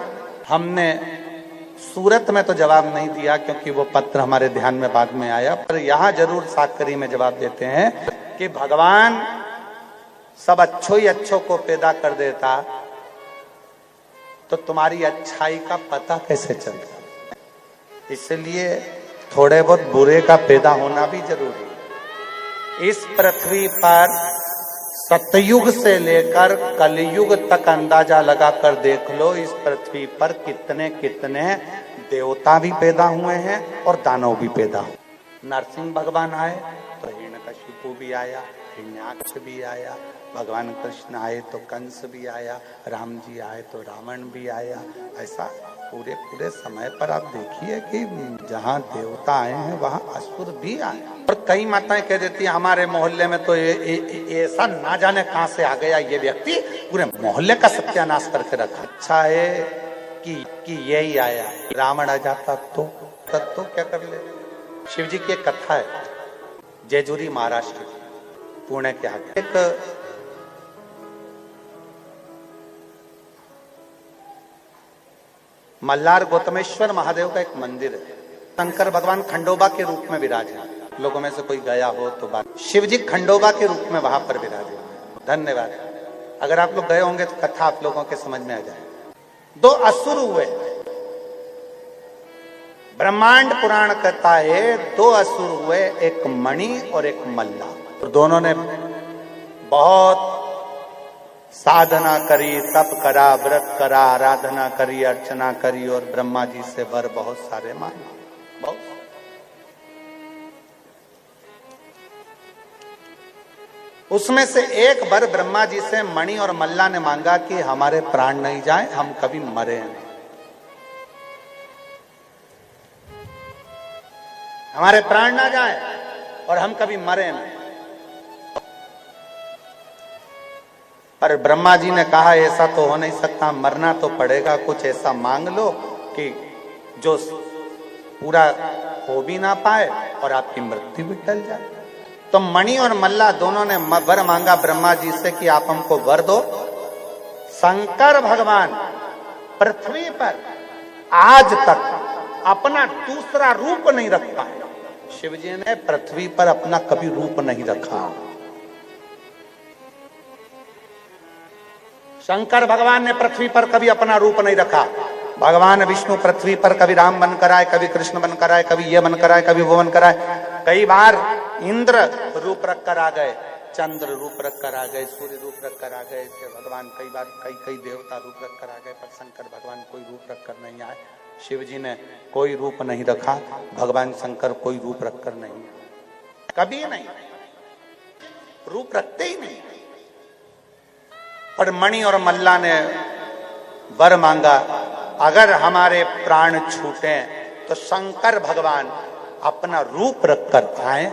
हमने सूरत में तो जवाब नहीं दिया, क्योंकि वो पत्र हमारे ध्यान में बाद में आया, पर यहां जरूर साकरी में जवाब देते हैं कि भगवान सब अच्छो ही अच्छो को पैदा कर देता, तो तुम्हारी अच्छाई का पता कैसे चलता? इसलिए थोड़े बहुत बुरे का पैदा होना भी जरूरी है। इस पृथ्वी पर सतयुग से लेकर कलयुग तक अंदाजा लगाकर देख लो, इस पृथ्वी पर कितने कितने देवता भी पैदा हुए हैं और दानव भी पैदा हुए। नरसिंह भगवान आए तो हिरण्यकशिपु भी आया, हिरण्याक्ष भी आया, भगवान कृष्ण आए तो कंस भी आया, राम जी आए तो रावण भी आया। ऐसा पूरे पूरे समय पर आप देखिए कि जहाँ देवता आए हैं वहां असुर भी आए। और कई माताएं कह देती है हमारे मोहल्ले में तो ऐसा ना जाने कहां से आ गया ये व्यक्ति, पूरे मोहल्ले का सत्यानाश करके रखा। अच्छा है कि यही आया, रावण आ जाता तो क्या कर ले। शिव जी की एक कथा है, जेजुरी महाराष्ट्र पुणे के आगे। एक मल्हार गौतमेश्वर महादेव का एक मंदिर है। शंकर भगवान खंडोबा के रूप में विराजे हैं। लोगों में से कोई गया हो तो बात। शिव जी खंडोबा के रूप में वहां पर विराजे। धन्यवाद। अगर आप लोग गए होंगे तो कथा आप लोगों के समझ में आ जाए। दो असुर हुए। ब्रह्मांड पुराण कहता है दो असुर हुए, एक मणि और एक मल्ला। दोनों ने बहुत साधना करी, तप करा, व्रत करा, आराधना करी, अर्चना करी और ब्रह्मा जी से वर बहुत सारे मांगे। बहुत उसमें से एक वर ब्रह्मा जी से मणि और मल्ला ने मांगा कि हमारे प्राण नहीं जाए, हम कभी मरे नहीं, हमारे प्राण ना जाए और हम कभी मरे नहीं। पर ब्रह्मा जी ने कहा ऐसा तो हो नहीं सकता, मरना तो पड़ेगा, कुछ ऐसा मांग लो कि जो पूरा हो भी ना पाए और आपकी मृत्यु भी टल जाए। तो मणि और मल्ला दोनों ने वर मांगा ब्रह्मा जी से कि आप हमको वर दो। शंकर भगवान पृथ्वी पर आज तक अपना दूसरा रूप नहीं रख पाए। शिव जी ने पृथ्वी पर अपना कभी रूप नहीं रखा। शंकर भगवान ने पृथ्वी पर कभी अपना रूप नहीं रखा। भगवान विष्णु पृथ्वी पर कभी राम बनकर आए, कभी कृष्ण बनकर आए, कभी ये बनकर आए, कभी वो बनकर आए। कई बार इंद्र रूप रख कर आ गए, चंद्र रूप रख कर आ गए, सूर्य रूप रख कर आ गए। भगवान कई बार कई देवता रूप रख कर आ गए, पर शंकर भगवान कोई रूप रख कर नहीं आए। शिव जी ने कोई रूप नहीं रखा, भगवान शंकर कोई रूप रख कर नहीं, कभी नहीं, रूप रखते ही नहीं। पर मणि और मल्ला ने वर मांगा, अगर हमारे प्राण छूटे तो शंकर भगवान अपना रूप रखकर आए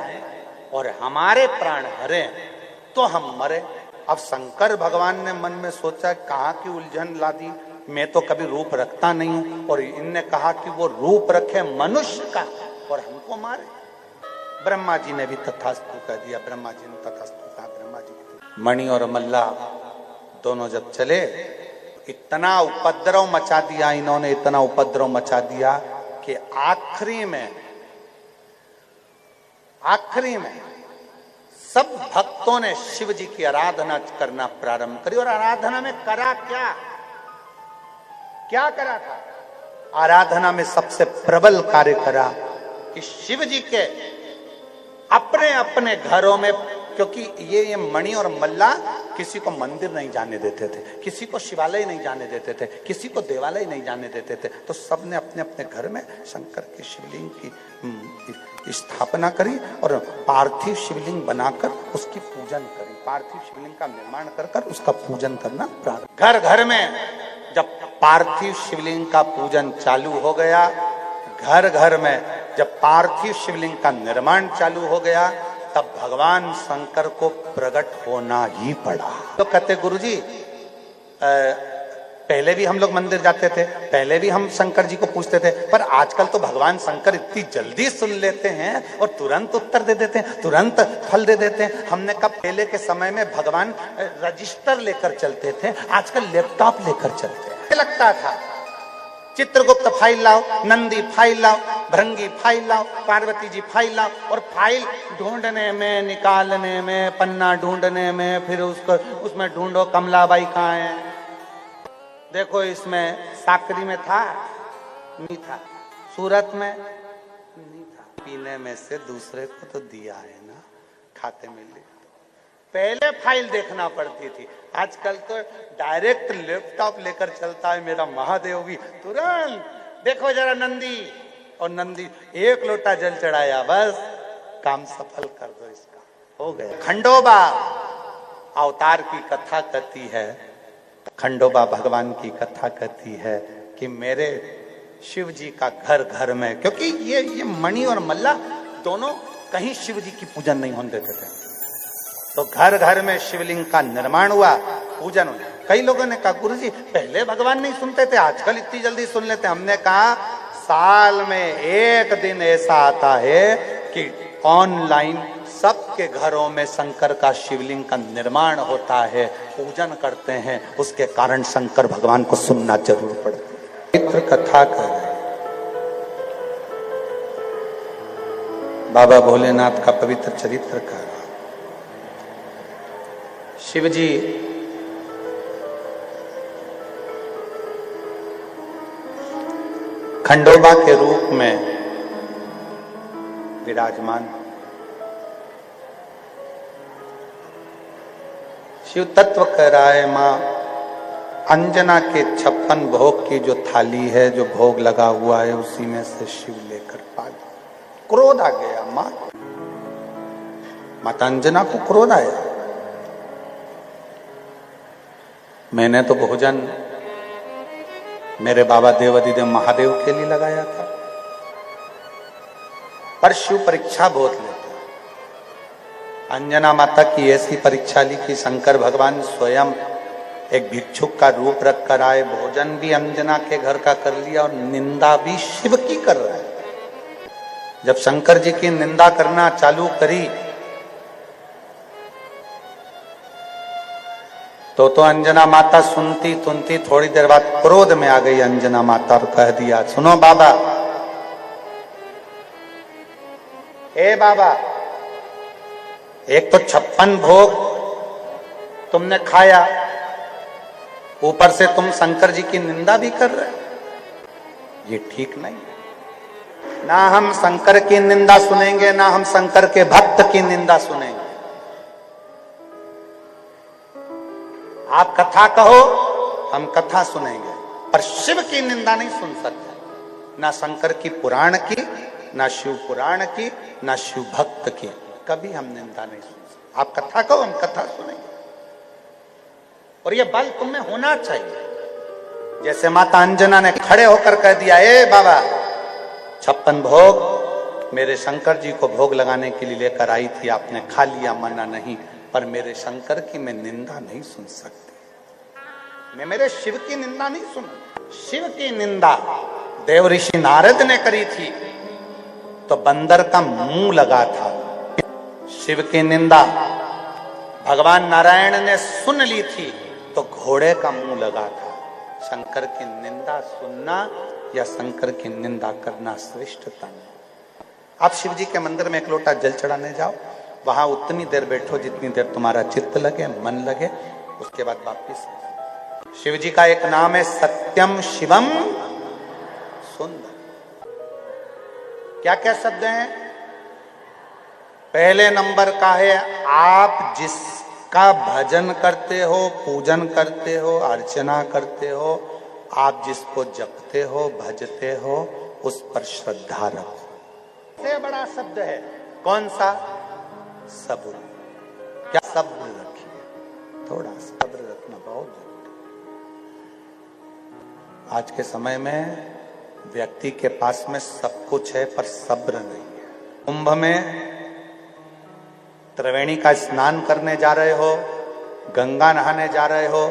और हमारे प्राण हरे तो हम मरे। अब शंकर भगवान ने मन में सोचा कहाँ की उलझन ला दी, मैं तो कभी रूप रखता नहीं हूं, और इनने कहा कि वो रूप रखे मनुष्य का और हमको मारे। ब्रह्मा जी ने भी तथास्तु कह दिया। ब्रह्मा जी ने तथास्तु कहा। ब्रह्मा जी मणि और मल्ला दोनों जब चले, इतना उपद्रव मचा दिया इन्होंने, इतना उपद्रव मचा दिया कि आखिरी में सब भक्तों ने शिव जी की आराधना करना प्रारंभ करी। और आराधना में करा क्या करा था? आराधना में सबसे प्रबल कार्य करा कि शिव जी के अपने अपने घरों में क्योंकि ये मणि और मल्ला किसी को मंदिर नहीं जाने देते थे, किसी को शिवालय नहीं जाने देते थे, किसी को देवालय नहीं जाने देते थे। तो सबने अपने अपने घर में शंकर के शिवलिंग की स्थापना करी और पार्थिव शिवलिंग बनाकर उसकी पूजन करी। पार्थिव शिवलिंग का निर्माण कर उसका पूजन करना प्रारंभ। घर घर में जब पार्थिव शिवलिंग का पूजन चालू हो गया, घर घर में जब पार्थिव शिवलिंग का निर्माण चालू हो गया, तब भगवान शंकर को प्रकट होना ही पड़ा। तो कहते गुरुजी पहले भी हम लोग मंदिर जाते थे, पहले भी हम शंकर जी को पूछते थे, पर आजकल तो भगवान शंकर इतनी जल्दी सुन लेते हैं और तुरंत उत्तर दे देते हैं, तुरंत फल दे देते हैं। हमने कहा पहले के समय में भगवान रजिस्टर लेकर चलते थे, आजकल लैपटॉप लेकर चलते हैं। लगता था चित्रगुप्त फाइल लाओ, नंदी फाइल लाओ, भृंगी फाइल लाओ, पार्वती जी फाइल लाओ, और फाइल ढूंढने में, निकालने में, पन्ना ढूंढने में, फिर उसमें ढूंढो कमलाबाई कहाँ है, देखो इसमें साकरी में था नहीं था, सूरत में नहीं था, पीने में से दूसरे को तो दिया है ना, खाते में ले। पहले फाइल देखना पड़ती थी, आजकल तो डायरेक्ट लैपटॉप लेकर चलता है मेरा महादेव भी, तुरंत देखो जरा नंदी, और नंदी एक लोटा जल चढ़ाया, बस काम सफल कर दो, इसका हो गया। खंडोबा अवतार की कथा कहती है, खंडोबा भगवान की कथा कहती है कि मेरे शिव जी का घर घर में, क्योंकि ये मणि और मल्ला दोनों कहीं शिव जी की पूजन नहीं होने देते थे, तो घर घर में शिवलिंग का निर्माण हुआ, पूजन हुआ। कई लोगों ने कहा गुरुजी पहले भगवान नहीं सुनते थे, आजकल इतनी जल्दी सुन लेते। हमने कहा साल में एक दिन ऐसा आता है कि ऑनलाइन सबके घरों में शंकर का शिवलिंग का निर्माण होता है, पूजन करते हैं, उसके कारण शंकर भगवान को सुनना जरूर पड़ता है। चित्र कथा कर रहे बाबा भोलेनाथ का पवित्र चरित्र कर रहा। शिव जी खंडोबा के रूप में विराजमान, शिव तत्व कह रहा है मां अंजना के 56 भोग की जो थाली है, जो भोग लगा हुआ है, उसी में से शिव लेकर पा गया। क्रोध आ गया, माता अंजना को क्रोध आया, मैंने तो भोजन मेरे बाबा देवाधिदेव महादेव के लिए लगाया था, पर शिव परीक्षा बहुत लेते। अंजना माता की ऐसी परीक्षा ली कि शंकर भगवान स्वयं एक भिक्षुक का रूप रख कर आए, भोजन भी अंजना के घर का कर लिया और निंदा भी शिव की कर रहा है। जब शंकर जी की निंदा करना चालू करी तो अंजना माता सुनती सुनती थोड़ी देर बाद क्रोध में आ गई अंजना माता और कह दिया, सुनो बाबा, ए बाबा, एक तो 56 भोग तुमने खाया, ऊपर से तुम शंकर जी की निंदा भी कर रहे हो, ये ठीक नहीं। ना हम शंकर की निंदा सुनेंगे, ना हम शंकर के भक्त की निंदा सुनेंगे। आप कथा कहो, हम कथा सुनेंगे, पर शिव की निंदा नहीं सुन सकते, ना शंकर की पुराण की, ना शिव पुराण की, ना शिव भक्त की, कभी हम निंदा नहीं सुन सकते। आप कथा कहो, हम कथा सुनेंगे, और ये बल तुम में होना चाहिए। जैसे माता अंजना ने खड़े होकर कह दिया, ए बाबा, 56 भोग मेरे शंकर जी को भोग लगाने के लिए लेकर आई थी, आपने खा लिया, मना नहीं, पर मेरे शंकर की मैं निंदा नहीं सुन सकती, मैं मेरे शिव की निंदा नहीं सुन। शिव की निंदा देव ऋषि नारद ने करी थी तो बंदर का मुंह लगा था, शिव की निंदा भगवान नारायण ने सुन ली थी तो घोड़े का मुंह लगा था। शंकर की निंदा सुनना या शंकर की निंदा करना श्रेष्ठता नहीं। आप शिव जी के मंदिर में एक लोटा जल चढ़ाने जाओ, वहां उतनी देर बैठो जितनी देर तुम्हारा चित्त लगे, मन लगे, उसके बाद वापिस। शिव जी का एक नाम है सत्यम शिवम सुंदर। क्या क्या शब्द हैं? पहले नंबर का है, आप जिसका भजन करते हो, पूजन करते हो, अर्चना करते हो, आप जिसको जपते हो, भजते हो, उस पर श्रद्धा रखो। सबसे बड़ा शब्द है कौन सा? सब्र। क्या सब्र रखिए, थोड़ा सब्र रखना बहुत जरूरी। आज के समय में व्यक्ति के पास में सब कुछ है पर सब्र नहीं है। कुंभ में त्रिवेणी का स्नान करने जा रहे हो, गंगा नहाने जा रहे हो,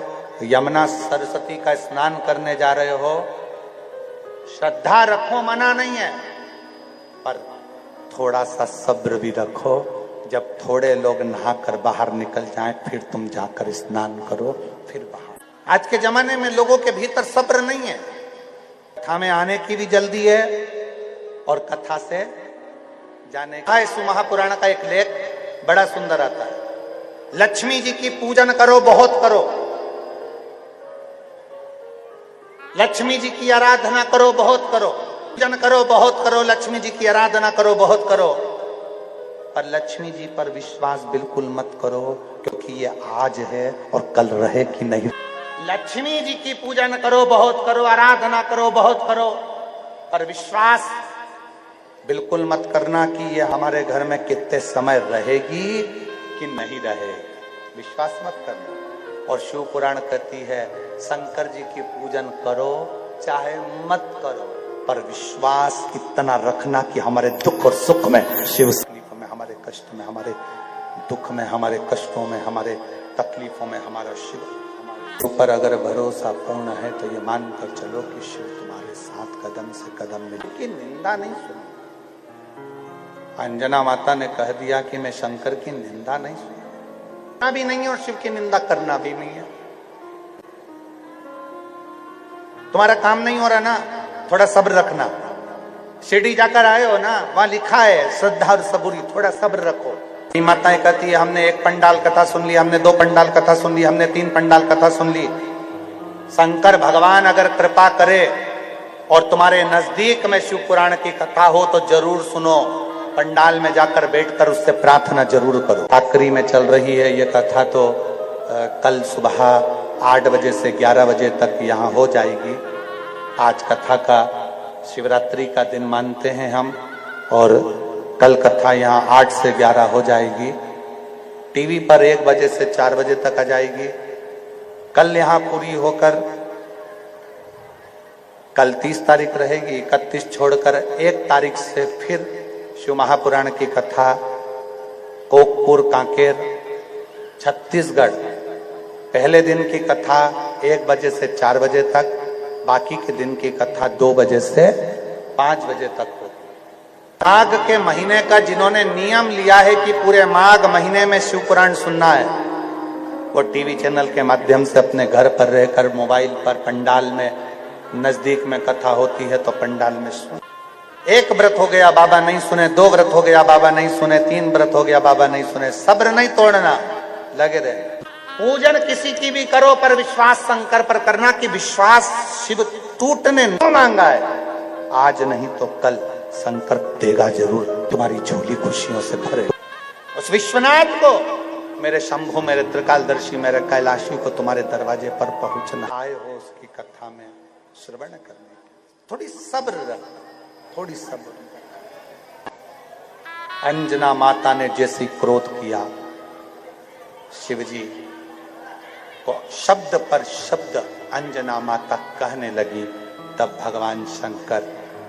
यमुना सरस्वती का स्नान करने जा रहे हो, श्रद्धा रखो, मना नहीं है, पर थोड़ा सा सब्र भी रखो। जब थोड़े लोग नहाकर बाहर निकल जाएं, फिर तुम जाकर स्नान करो, फिर बाहर। आज के जमाने में लोगों के भीतर सब्र नहीं है। कथा में आने की भी जल्दी है और कथा से जाने का। इस महापुराण का एक लेख बड़ा सुंदर आता है। लक्ष्मी जी की पूजन करो, बहुत करो। लक्ष्मी जी की आराधना करो, बहुत करो। पूजन करो, बहुत करो। लक्ष्मी जी की आराधना करो, बहुत करो। पर लक्ष्मी जी पर विश्वास बिल्कुल मत करो, क्योंकि ये आज है और कल रहे कि नहीं। लक्ष्मी जी की पूजन करो, बहुत करो, आराधना करो, बहुत करो, पर विश्वास बिल्कुल मत करना कि ये हमारे घर में कितने समय रहेगी कि नहीं रहेगी। विश्वास मत करना। और शिव पुराण कहती है, शंकर जी की पूजन करो चाहे मत करो, पर विश्वास इतना रखना कि हमारे दुख और सुख में, शिव में, हमारे कष्ट में, हमारे दुख में, हमारे कष्टों में, हमारे तकलीफों में हमारा शिव हमारे ऊपर अगर भरोसा पूर्ण है तो ये मानकर चलो कि शिव तुम्हारे साथ कदम से कदम मिले। की निंदा नहीं सुनो। अंजना माता ने कह दिया कि मैं शंकर की निंदा नहीं सुनना भी नहीं और शिव की निंदा करना भी नहीं है। तुम्हारा काम नहीं हो रहा ना, थोड़ा सब्र रखना। शिरडी जाकर आए हो ना, वहां लिखा है श्रद्धा और सबूरी, थोड़ा सब्र रखो। माताएं कहती है, हमने एक पंडाल कथा सुन ली, हमने 2 पंडाल कथा सुन ली, हमने 3 पंडाल कथा सुन ली। शंकर भगवान अगर कृपा करे और तुम्हारे नजदीक में शिव पुराण की कथा हो तो जरूर सुनो। पंडाल में जाकर बैठकर उससे प्रार्थना जरूर करो। आखिरी में चल रही है ये कथा, तो कल सुबह 8 बजे से 11 बजे तक यहाँ हो जाएगी। आज कथा का शिवरात्रि का दिन मानते हैं हम, और कल कथा यहाँ 8 से 11 हो जाएगी। टीवी पर 1 बजे से 4 बजे तक आ जाएगी। कल यहाँ पूरी होकर कल 30 तारीख रहेगी। 31 छोड़कर 1 तारीख से फिर शिव महापुराण की कथा कोकपुर, कांकेर, छत्तीसगढ़। पहले दिन की कथा 1 बजे से 4 बजे तक, बाकी के दिन की कथा 2 बजे से 5 बजे तक होगी। माघ के महीने का जिन्होंने नियम लिया है कि पूरे माघ महीने में शिव पुराण सुनना है, वो टीवी चैनल के माध्यम से अपने घर पर रहकर, मोबाइल पर, पंडाल में, नजदीक में कथा होती है तो पंडाल में सुन। 1 व्रत हो गया बाबा नहीं सुने, 2 व्रत हो गया बाबा नहीं सुने, 3 व्रत हो गया बाबा नहीं सुने, सब्र नहीं तोड़ना, लगे रहे। पूजन किसी की भी करो पर विश्वास शंकर पर करना कि विश्वास शिव टूटने न मांगा है। आज नहीं तो कल शंकर देगा जरूर, तुम्हारी झोली खुशियों से भरे। उस विश्वनाथ को, मेरे शंभु, मेरे त्रिकालदर्शी, मेरे कैलाशी को तुम्हारे दरवाजे पर पहुंचना आए हो उसकी कथा में श्रवण करने। थोड़ी सब्र रख, थोड़ी सब्र। अंजना माता ने जैसी क्रोध किया, शिवजी को शब्द पर शब्द अंजना माता कहने लगी, तब भगवान शंकर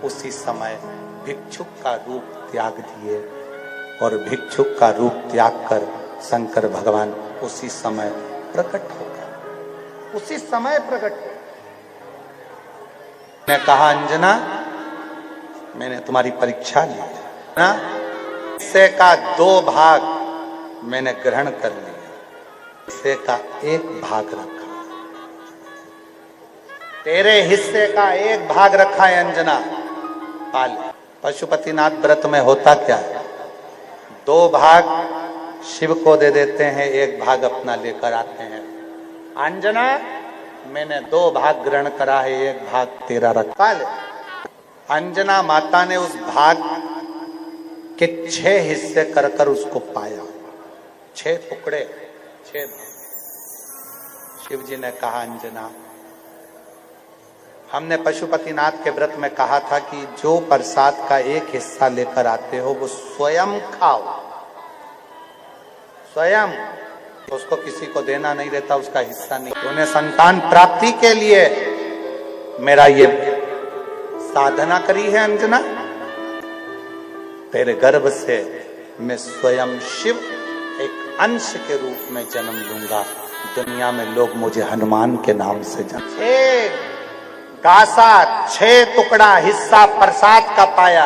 उसी समय भिक्षुक का रूप त्याग दिए, और भिक्षुक का रूप त्याग कर शंकर भगवान उसी समय प्रकट हो गए। उसी समय प्रकट हो। मैंने कहा, अंजना मैंने तुम्हारी परीक्षा ली ना, हिस्से का 2 भाग मैंने ग्रहण कर लिया, हिस्से का 1 भाग रखा। तेरे हिस्से का 1 भाग रखा है अंजना, पाल। पशुपतिनाथ व्रत में होता क्या है, 2 भाग शिव को दे देते हैं, 1 भाग अपना लेकर आते हैं। अंजना मैंने 2 भाग ग्रहण करा है, 1 भाग तेरा रखा ले। अंजना माता ने उस भाग कि 6 हिस्से कर कर उसको पाया, 6 टुकड़े, 6 भाग। शिव जी ने कहा अंजना, हमने पशुपतिनाथ के व्रत में कहा था कि जो प्रसाद का एक हिस्सा लेकर आते हो वो स्वयं खाओ, स्वयं, उसको किसी को देना नहीं रहता, उसका हिस्सा नहीं। उन्हें संतान प्राप्ति के लिए मेरा ये साधना करी है अंजना, तेरे गर्भ से मैं स्वयं शिव एक अंश के रूप में जन्म लूंगा। दुनिया में लोग मुझे हनुमान के नाम से जानते। गासा 6 टुकड़ा हिस्सा प्रसाद का पाया,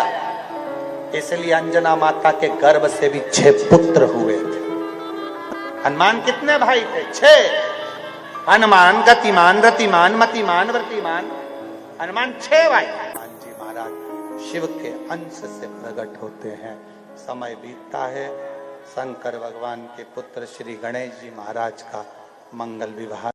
इसलिए अंजना माता के गर्भ से भी 6 पुत्र हुए थे। हनुमान कितने भाई थे? 6। हनुमान गतिमान, रतिमान, मतिमान, व्रतिमान, हनुमान 6 भाई। हनुमान जी महाराज शिव के अंश से प्रकट होते हैं। समय बीतता है, शंकर भगवान के पुत्र श्री गणेश जी महाराज का मंगल विवाह